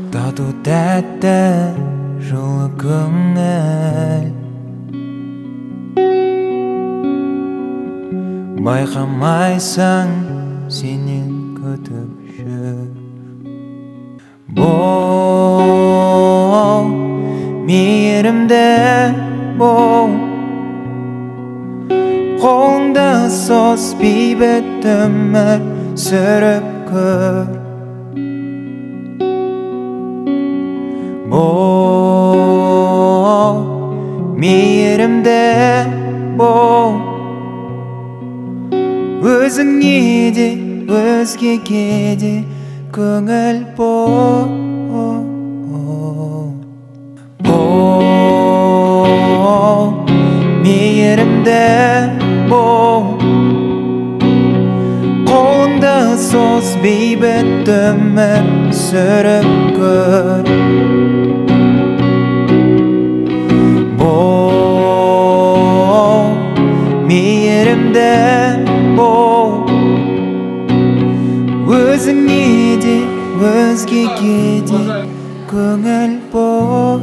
Таду тәтті жылы көңіл, байқамайсың сенен күтіп жүр. Бол, мейірімді бол, қолыңды сос, бейбіт өмір сүріп көр. Бол, мейірімді бол, өзіңе де өзгеге де көңіл бол. Бол, мейірімді бол, қолыңды сос, бейбіт өмір сүріп көр. Бол, мейірімді бол, өзіңе де өзгеге де көңіл бол.